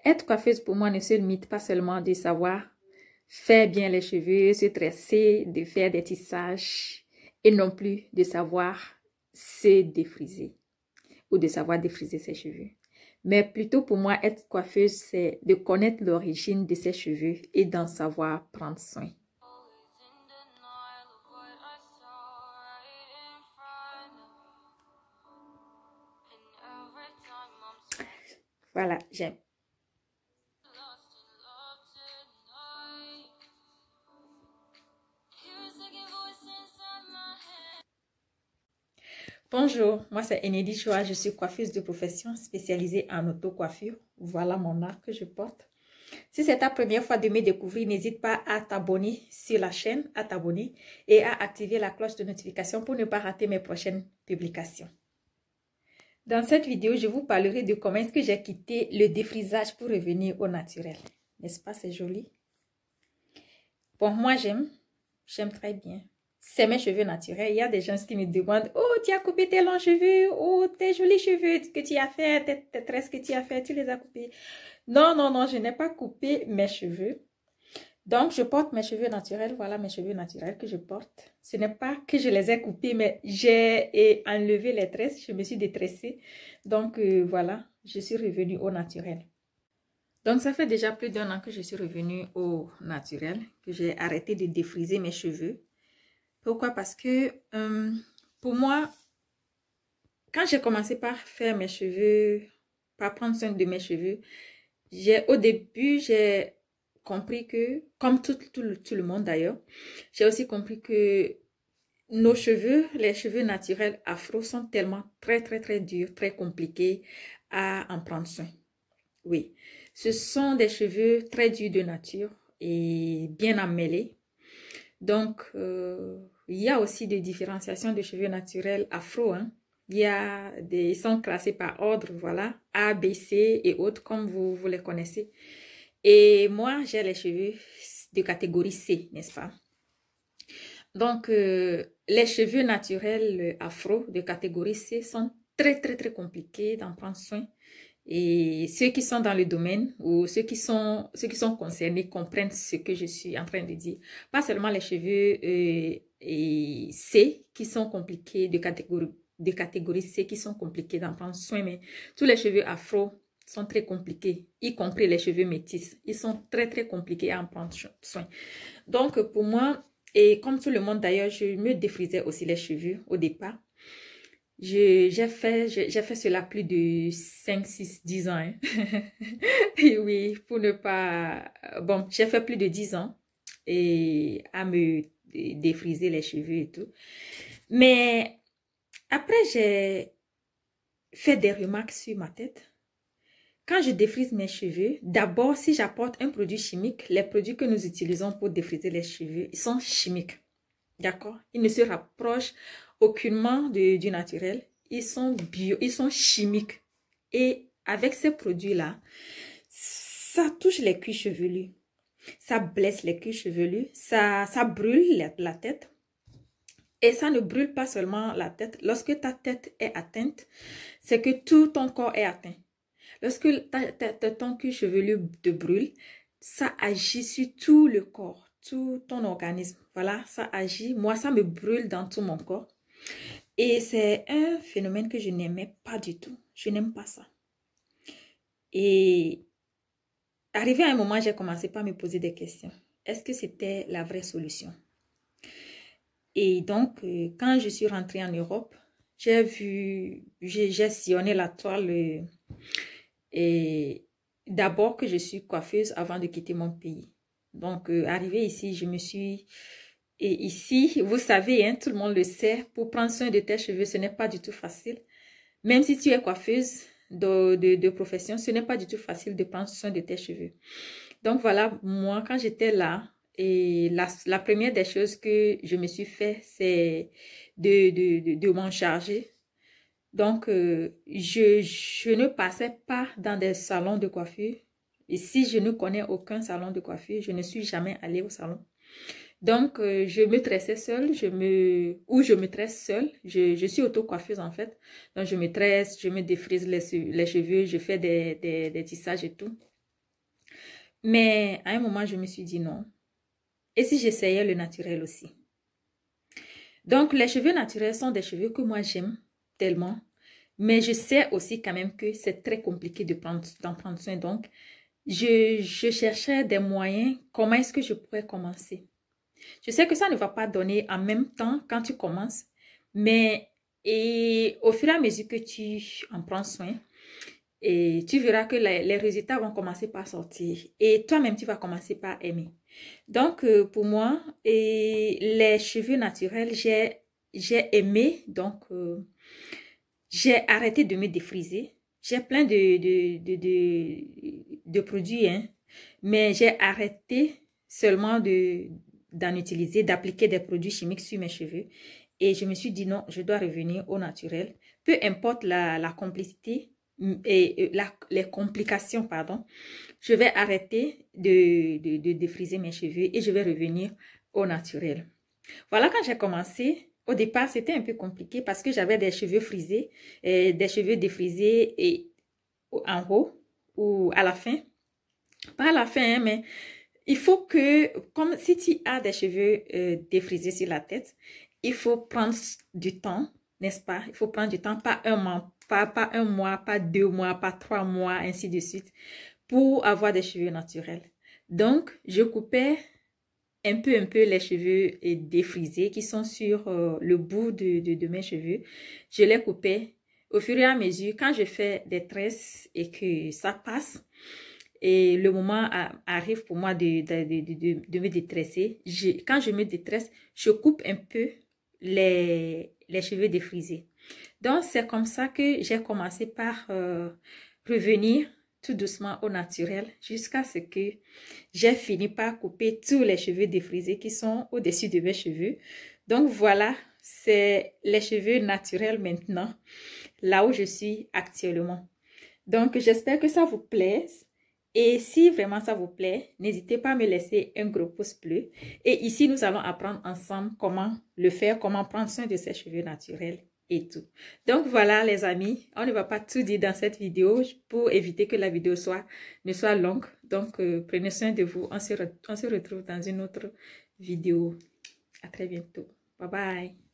Être coiffeuse pour moi ne se limite pas seulement de savoir faire bien les cheveux, se tresser, de faire des tissages et non plus de savoir se défriser ou de savoir défriser ses cheveux. Mais plutôt pour moi, être coiffeuse, c'est de connaître l'origine de ses cheveux et d'en savoir prendre soin. Voilà, j'aime. Bonjour, moi c'est Enedi Choua, je suis coiffeuse de profession spécialisée en auto-coiffure. Voilà mon art que je porte. Si c'est ta première fois de me découvrir, n'hésite pas à t'abonner sur la chaîne, à t'abonner et à activer la cloche de notification pour ne pas rater mes prochaines publications. Dans cette vidéo, je vous parlerai de comment est-ce que j'ai quitté le défrisage pour revenir au naturel. N'est-ce pas, c'est joli? Bon, moi j'aime très bien. C'est mes cheveux naturels. Il y a des gens qui me demandent, oh, tu as coupé tes longs cheveux, oh, tes jolis cheveux que tu as fait, tes tresses que tu as fait, tu les as coupés. Non, non, non, je n'ai pas coupé mes cheveux. Donc, je porte mes cheveux naturels. Voilà mes cheveux naturels que je porte. Ce n'est pas que je les ai coupés, mais j'ai enlevé les tresses. Je me suis détressée. Donc, voilà, je suis revenue au naturel. Donc, ça fait déjà plus d'1 an que je suis revenue au naturel, que j'ai arrêté de défriser mes cheveux. Pourquoi? Parce que pour moi, quand j'ai commencé par faire mes cheveux, par prendre soin de mes cheveux, au début, j'ai compris que, comme tout le monde d'ailleurs, j'ai aussi compris que nos cheveux, les cheveux naturels afro sont tellement très durs, très compliqués à en prendre soin. Oui, ce sont des cheveux très durs de nature et bien emmêlés. Donc, il y a aussi des différenciations de cheveux naturels afro. Hein. Ils sont classés par ordre, voilà, A, B, C et autres, comme vous les connaissez. Et moi, j'ai les cheveux de catégorie C, n'est-ce pas? Donc, les cheveux naturels afro de catégorie C sont très compliqués d'en prendre soin. Et ceux qui sont dans le domaine ou ceux qui sont concernés comprennent ce que je suis en train de dire. Pas seulement les cheveux C qui sont compliqués de catégorie C qui sont compliqués d'en prendre soin, mais tous les cheveux afro sont très compliqués, y compris les cheveux métis. Ils sont très compliqués à en prendre soin. Donc pour moi, et comme tout le monde d'ailleurs, je me défrisais aussi les cheveux au départ. J'ai fait cela plus de 5, 6, 10 ans. Hein. Et oui, pour ne pas... Bon, j'ai fait plus de 10 ans et à me défriser les cheveux et tout. Mais après, j'ai fait des remarques sur ma tête. Quand je défrise mes cheveux, d'abord, si j'apporte un produit chimique, les produits que nous utilisons pour défriser les cheveux, ils sont chimiques. D'accord? Ils ne se rapprochent aucunement du naturel. Ils sont bio, ils sont chimiques. Et avec ces produits-là, ça touche les cuirs chevelus. Ça blesse les cuirs chevelus. Ça brûle la tête. Et ça ne brûle pas seulement la tête. Lorsque ta tête est atteinte, c'est que tout ton corps est atteint. Lorsque ton cuir chevelu te brûle, ça agit sur tout le corps, tout ton organisme. Voilà, ça agit. Moi, ça me brûle dans tout mon corps. Et c'est un phénomène que je n'aimais pas du tout. Je n'aime pas ça. Et arrivé à un moment, j'ai commencé par me poser des questions. Est-ce que c'était la vraie solution? Et donc, quand je suis rentrée en Europe, j'ai sillonné la toile et d'abord que je suis coiffeuse avant de quitter mon pays. Donc, arrivée ici, je me suis... Et ici, vous savez, hein, tout le monde le sait, pour prendre soin de tes cheveux, ce n'est pas du tout facile. Même si tu es coiffeuse de profession, ce n'est pas du tout facile de prendre soin de tes cheveux. Donc voilà, moi, quand j'étais là, et la première des choses que je me suis fait, c'est de m'en charger. Donc, je ne passais pas dans des salons de coiffure. Et si je ne connais aucun salon de coiffure, je ne suis jamais allée au salon. Donc, je me tressais seule, je me tresse seule. Je suis auto-coiffeuse en fait. Donc, je me tresse, je me défrise les cheveux, je fais des tissages et tout. Mais à un moment, je me suis dit non. Et si j'essayais le naturel aussi? Donc, les cheveux naturels sont des cheveux que moi j'aime tellement. Mais je sais aussi quand même que c'est très compliqué d'en prendre soin. Donc, je cherchais des moyens. Comment est-ce que je pourrais commencer? Je sais que ça ne va pas donner en même temps quand tu commences. Mais au fur et à mesure que tu en prends soin, et tu verras que les résultats vont commencer par sortir. Et toi-même, tu vas commencer par aimer. Donc, pour moi, les cheveux naturels, j'ai aimé. Donc, j'ai arrêté de me défriser. J'ai plein de produits, hein, mais j'ai arrêté seulement d'en utiliser, d'appliquer des produits chimiques sur mes cheveux. Et je me suis dit non, je dois revenir au naturel. Peu importe la complicité et les complications, pardon, je vais arrêter de défriser mes cheveux et je vais revenir au naturel. Voilà, quand j'ai commencé, au départ, c'était un peu compliqué parce que j'avais des cheveux frisés, des cheveux défrisés et en haut ou à la fin. Pas à la fin, hein, mais il faut que, comme si tu as des cheveux défrisés sur la tête, il faut prendre du temps, n'est-ce pas? Il faut prendre du temps, pas un mois, pas un mois, pas 2 mois, pas 3 mois, ainsi de suite, pour avoir des cheveux naturels. Donc, je coupais un peu les cheveux défrisés qui sont sur le bout de mes cheveux. Je les coupais au fur et à mesure. Quand je fais des tresses et que ça passe, et le moment arrive pour moi de me détresser, quand je me détresse, je coupe un peu les cheveux défrisés. Donc, c'est comme ça que j'ai commencé par revenir tout doucement au naturel jusqu'à ce que j'ai fini par couper tous les cheveux défrisés qui sont au-dessus de mes cheveux. Donc, voilà, c'est les cheveux naturels maintenant, là où je suis actuellement. Donc, j'espère que ça vous plaise. Et si vraiment ça vous plaît, n'hésitez pas à me laisser un gros pouce bleu. Et ici, nous allons apprendre ensemble comment le faire, comment prendre soin de ses cheveux naturels et tout. Donc voilà les amis, on ne va pas tout dire dans cette vidéo pour éviter que la vidéo ne soit longue. Donc prenez soin de vous, on se retrouve dans une autre vidéo. À très bientôt. Bye bye.